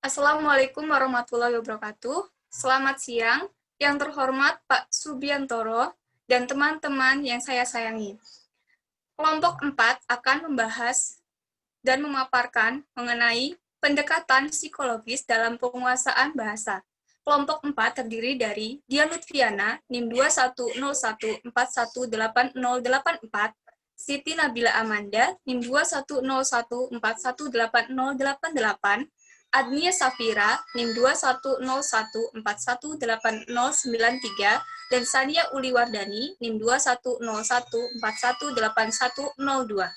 Assalamualaikum warahmatullahi wabarakatuh. Selamat siang, yang terhormat Pak Subiantoro dan teman-teman yang saya sayangi. Kelompok 4 akan membahas dan memaparkan mengenai pendekatan psikologis dalam penguasaan bahasa. Kelompok 4 terdiri dari Dia Lutfiana, NIM 2101418084, Siti Nabila Amanda, NIM 2101418088, Adnia Safira, NIM 2101418093, dan Sania Uliwardani, NIM 2101418102.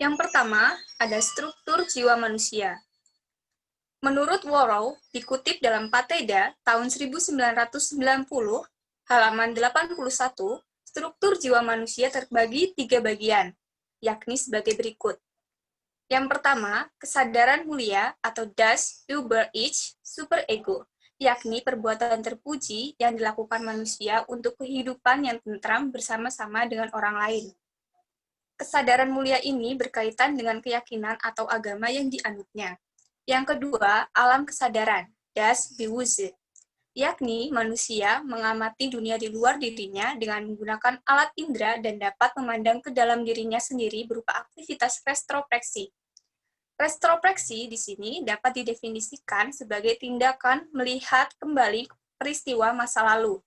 Yang pertama, ada struktur jiwa manusia. Menurut Worrow, dikutip dalam Pateda tahun 1990, halaman 81, struktur jiwa manusia terbagi 3 bagian, yakni sebagai berikut. Yang pertama, kesadaran mulia atau Das Über-Ich superego, yakni perbuatan terpuji yang dilakukan manusia untuk kehidupan yang tentram bersama-sama dengan orang lain. Kesadaran mulia ini berkaitan dengan keyakinan atau agama yang dianutnya. Yang kedua, alam kesadaran, Das Bewusstsein, yakni manusia mengamati dunia di luar dirinya dengan menggunakan alat indera dan dapat memandang ke dalam dirinya sendiri berupa aktivitas retrospeksi. Retrospeksi di sini dapat didefinisikan sebagai tindakan melihat kembali peristiwa masa lalu.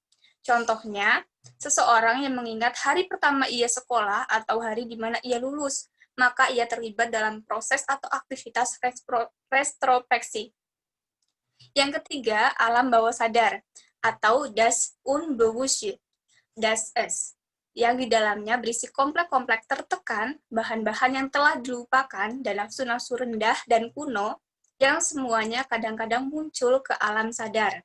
Contohnya, seseorang yang mengingat hari pertama ia sekolah atau hari di mana ia lulus, maka ia terlibat dalam proses atau aktivitas retrospeksi. Yang ketiga, alam bawah sadar atau Das Unbewusste, Das Es, yang di dalamnya berisi kompleks-kompleks tertekan, bahan-bahan yang telah dilupakan, dan nafsu-nafsu rendah dan kuno, yang semuanya kadang-kadang muncul ke alam sadar.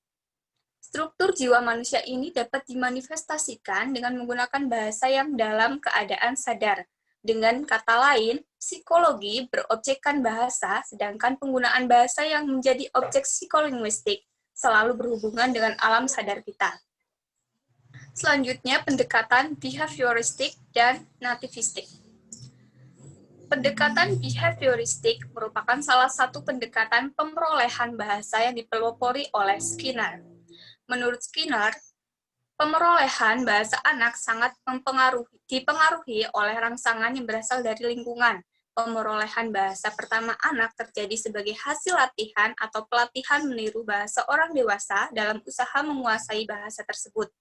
Struktur jiwa manusia ini dapat dimanifestasikan dengan menggunakan bahasa yang dalam keadaan sadar. Dengan kata lain, psikologi berobjekkan bahasa, sedangkan penggunaan bahasa yang menjadi objek psikolinguistik selalu berhubungan dengan alam sadar kita. Selanjutnya, pendekatan behavioristik dan nativistik. Pendekatan behavioristik merupakan salah satu pendekatan pemerolehan bahasa yang dipelopori oleh Skinner. Menurut Skinner, pemerolehan bahasa anak sangat dipengaruhi oleh rangsangan yang berasal dari lingkungan. Pemerolehan bahasa pertama anak terjadi sebagai hasil latihan atau pelatihan meniru bahasa orang dewasa dalam usaha menguasai bahasa tersebut.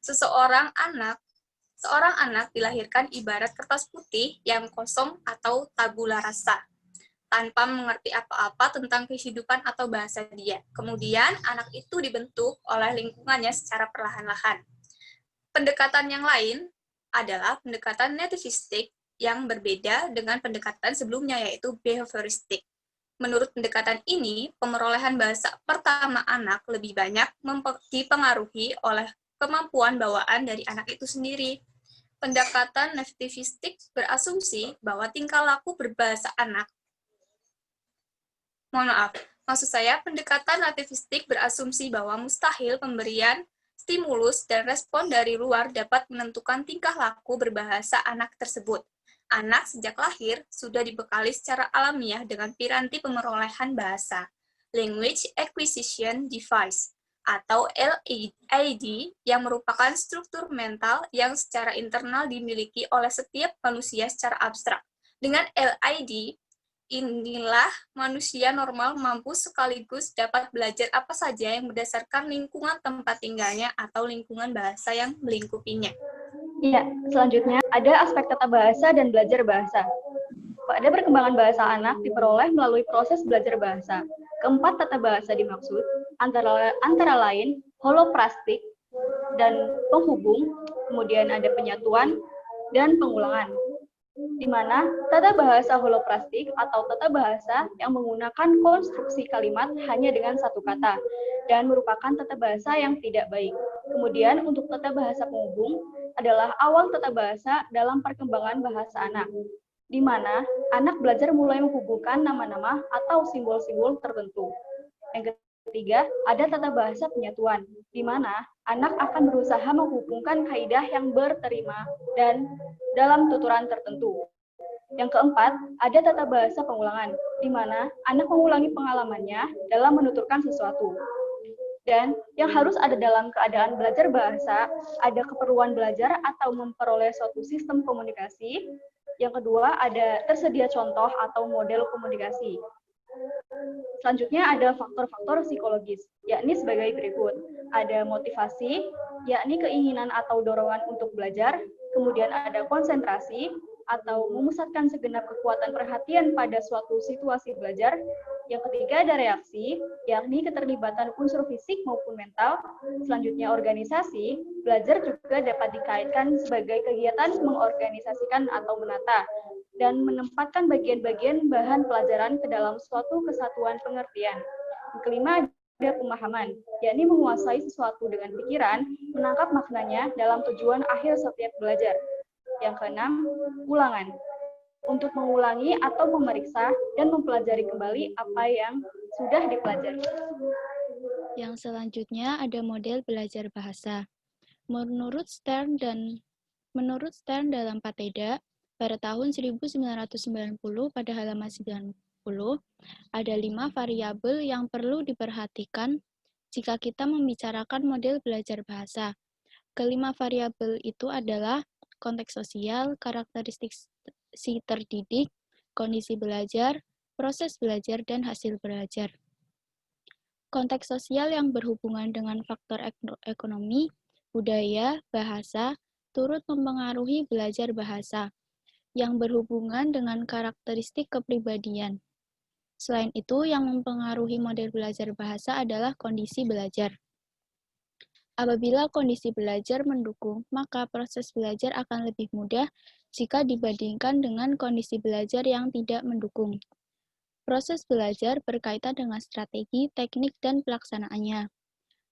Seorang anak dilahirkan ibarat kertas putih yang kosong atau tabula rasa, tanpa mengerti apa-apa tentang kehidupan atau bahasa dia. Kemudian, anak itu dibentuk oleh lingkungannya secara perlahan-lahan. Pendekatan yang lain adalah pendekatan nativistik yang berbeda dengan pendekatan sebelumnya, yaitu behavioristik. Menurut pendekatan ini, pemerolehan bahasa pertama anak lebih banyak dipengaruhi oleh kemampuan bawaan dari anak itu sendiri. Pendekatan nativistik berasumsi bahwa tingkah laku berbahasa anak. Maksud saya, pendekatan nativistik berasumsi bahwa mustahil pemberian stimulus dan respon dari luar dapat menentukan tingkah laku berbahasa anak tersebut. Anak sejak lahir sudah dibekali secara alamiah dengan piranti pemerolehan bahasa, Language Acquisition Device, atau LAD, yang merupakan struktur mental yang secara internal dimiliki oleh setiap manusia secara abstrak. Dengan LAD, inilah manusia normal mampu sekaligus dapat belajar apa saja yang berdasarkan lingkungan tempat tinggalnya atau lingkungan bahasa yang melingkupinya. Iya, selanjutnya ada aspek tata bahasa dan belajar bahasa. Pada perkembangan bahasa anak diperoleh melalui proses belajar bahasa. Keempat tata bahasa dimaksud antara lain holoplastik dan penghubung, kemudian ada penyatuan dan pengulangan. Di mana tata bahasa holoplastik atau tata bahasa yang menggunakan konstruksi kalimat hanya dengan satu kata dan merupakan tata bahasa yang tidak baik. Kemudian untuk tata bahasa penghubung adalah awal tata bahasa dalam perkembangan bahasa anak, di mana anak belajar mulai menghubungkan nama-nama atau simbol-simbol tertentu. Yang ketiga, ada tata bahasa penyatuan, di mana anak akan berusaha menghubungkan kaidah yang berterima dan dalam tuturan tertentu. Yang keempat, ada tata bahasa pengulangan, di mana anak mengulangi pengalamannya dalam menuturkan sesuatu. Dan yang harus ada dalam keadaan belajar bahasa, ada keperluan belajar atau memperoleh suatu sistem komunikasi. Yang kedua, ada tersedia contoh atau model komunikasi. Selanjutnya ada faktor-faktor psikologis, yakni sebagai berikut. Ada motivasi, yakni keinginan atau dorongan untuk belajar. Kemudian ada konsentrasi, atau memusatkan segenap kekuatan perhatian pada suatu situasi belajar. Yang ketiga ada reaksi, yakni keterlibatan unsur fisik maupun mental. Selanjutnya organisasi, belajar juga dapat dikaitkan sebagai kegiatan mengorganisasikan atau menata dan menempatkan bagian-bagian bahan pelajaran ke dalam suatu kesatuan pengertian. Yang kelima ada pemahaman, yakni menguasai sesuatu dengan pikiran, menangkap maknanya dalam tujuan akhir setiap belajar. Yang keenam, ulangan, untuk mengulangi atau memeriksa dan mempelajari kembali apa yang sudah dipelajari. Yang selanjutnya ada model belajar bahasa. Menurut Stern dalam Pateda, pada tahun 1990 pada halaman 90, ada 5 variabel yang perlu diperhatikan jika kita membicarakan model belajar bahasa. Kelima variabel itu adalah konteks sosial, karakteristik si terdidik, kondisi belajar, proses belajar, dan hasil belajar. Konteks sosial yang berhubungan dengan faktor ekonomi, budaya, bahasa, turut mempengaruhi belajar bahasa, yang berhubungan dengan karakteristik kepribadian. Selain itu, yang mempengaruhi model belajar bahasa adalah kondisi belajar. Apabila kondisi belajar mendukung, maka proses belajar akan lebih mudah jika dibandingkan dengan kondisi belajar yang tidak mendukung. Proses belajar berkaitan dengan strategi, teknik, dan pelaksanaannya.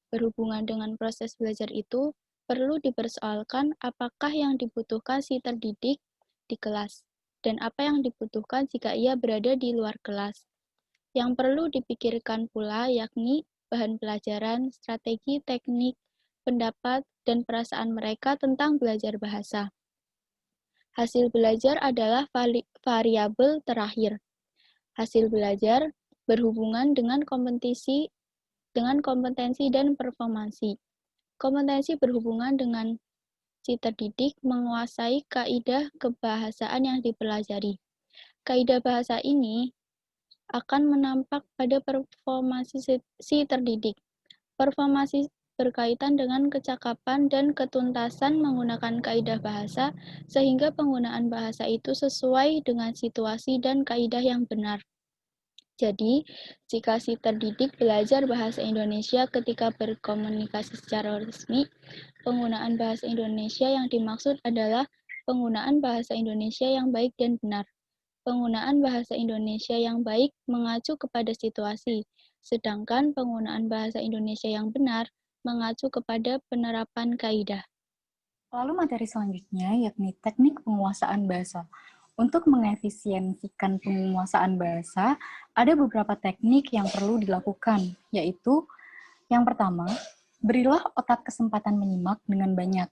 Berhubungan dengan proses belajar itu, perlu dipersoalkan apakah yang dibutuhkan si terdidik di kelas, dan apa yang dibutuhkan jika ia berada di luar kelas. Yang perlu dipikirkan pula yakni bahan pelajaran, strategi, teknik, pendapat, dan perasaan mereka tentang belajar bahasa. Hasil belajar adalah variabel terakhir. Hasil belajar berhubungan dengan kompetensi dan performansi. Kompetensi berhubungan dengan si terdidik menguasai kaidah kebahasaan yang dipelajari. Kaidah bahasa ini akan menampak pada performansi si terdidik. Performansi berkaitan dengan kecakapan dan ketuntasan menggunakan kaidah bahasa, sehingga penggunaan bahasa itu sesuai dengan situasi dan kaidah yang benar. Jadi, jika si terdidik belajar bahasa Indonesia ketika berkomunikasi secara resmi, penggunaan bahasa Indonesia yang dimaksud adalah penggunaan bahasa Indonesia yang baik dan benar. Penggunaan bahasa Indonesia yang baik mengacu kepada situasi, sedangkan penggunaan bahasa Indonesia yang benar mengacu kepada penerapan kaidah. Lalu materi selanjutnya yakni teknik penguasaan bahasa. Untuk mengefisiensikan penguasaan bahasa, ada beberapa teknik yang perlu dilakukan, yaitu yang pertama, berilah otak kesempatan menyimak dengan banyak.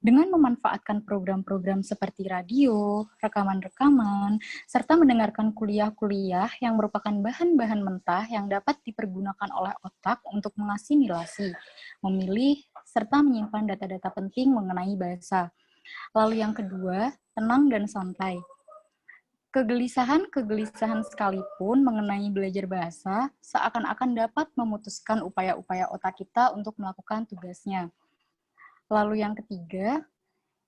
Dengan memanfaatkan program-program seperti radio, rekaman-rekaman, serta mendengarkan kuliah-kuliah yang merupakan bahan-bahan mentah yang dapat dipergunakan oleh otak untuk mengasimilasi, memilih, serta menyimpan data-data penting mengenai bahasa. Lalu yang kedua, tenang dan santai. Kegelisahan sekalipun mengenai belajar bahasa seakan-akan dapat memutuskan upaya-upaya otak kita untuk melakukan tugasnya. Lalu yang ketiga,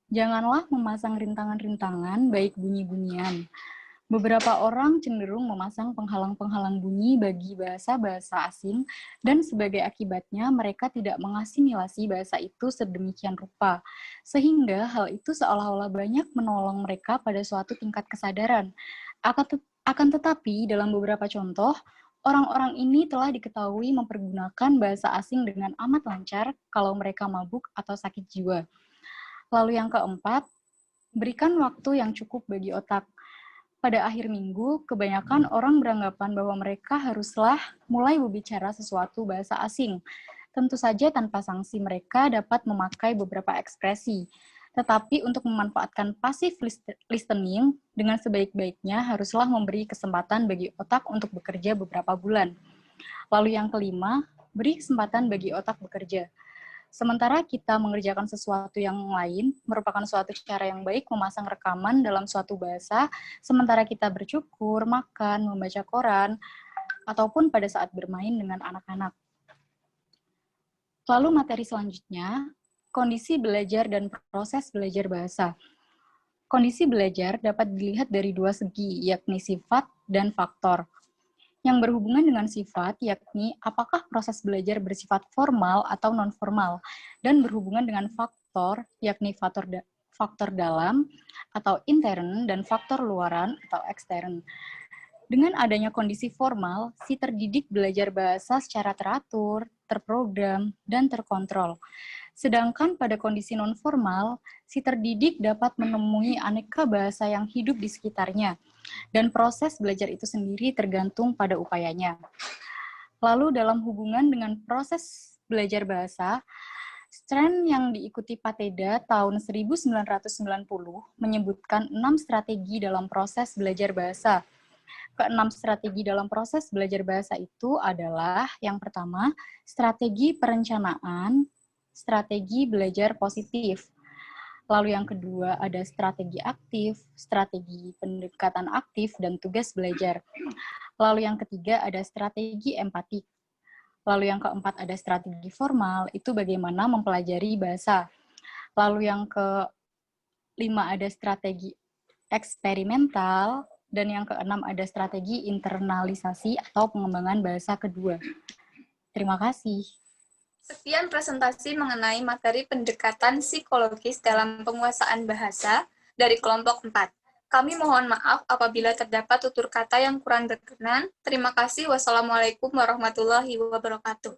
janganlah memasang rintangan-rintangan baik bunyi-bunyian. Beberapa orang cenderung memasang penghalang-penghalang bunyi bagi bahasa-bahasa asing dan sebagai akibatnya mereka tidak mengasimilasi bahasa itu sedemikian rupa, sehingga hal itu seolah-olah banyak menolong mereka pada suatu tingkat kesadaran. Akan tetapi, dalam beberapa contoh, orang-orang ini telah diketahui mempergunakan bahasa asing dengan amat lancar kalau mereka mabuk atau sakit jiwa. Lalu yang keempat, berikan waktu yang cukup bagi otak. Pada akhir minggu, kebanyakan orang beranggapan bahwa mereka haruslah mulai berbicara sesuatu bahasa asing. Tentu saja tanpa sanksi mereka dapat memakai beberapa ekspresi. Tetapi untuk memanfaatkan passive listening dengan sebaik-baiknya haruslah memberi kesempatan bagi otak untuk bekerja beberapa bulan. Lalu yang kelima, beri kesempatan bagi otak bekerja. Sementara kita mengerjakan sesuatu yang lain, merupakan suatu cara yang baik memasang rekaman dalam suatu bahasa, sementara kita bercukur, makan, membaca koran, ataupun pada saat bermain dengan anak-anak. Lalu materi selanjutnya, kondisi belajar dan proses belajar bahasa. Kondisi belajar dapat dilihat dari dua segi, yakni sifat dan faktor. Yang berhubungan dengan sifat, yakni apakah proses belajar bersifat formal atau non-formal, dan berhubungan dengan faktor, yakni faktor dalam atau intern, dan faktor luaran atau ekstern. Dengan adanya kondisi formal, si terdidik belajar bahasa secara teratur, terprogram, dan terkontrol. Sedangkan pada kondisi non-formal, si terdidik dapat menemui aneka bahasa yang hidup di sekitarnya, dan proses belajar itu sendiri tergantung pada upayanya. Lalu dalam hubungan dengan proses belajar bahasa, Strand yang diikuti Pateda tahun 1990 menyebutkan 6 strategi dalam proses belajar bahasa. Keenam strategi dalam proses belajar bahasa itu adalah yang pertama, strategi perencanaan, strategi belajar positif. Lalu yang kedua ada strategi aktif, strategi pendekatan aktif, dan tugas belajar. Lalu yang ketiga ada strategi empatik. Lalu yang keempat ada strategi formal, itu bagaimana mempelajari bahasa. Lalu yang kelima ada strategi eksperimental, dan yang keenam ada strategi internalisasi atau pengembangan bahasa kedua. Terima kasih. Sekian presentasi mengenai materi pendekatan psikologis dalam penguasaan bahasa dari kelompok 4. Kami mohon maaf apabila terdapat tutur kata yang kurang berkenan. Terima kasih. Wassalamualaikum warahmatullahi wabarakatuh.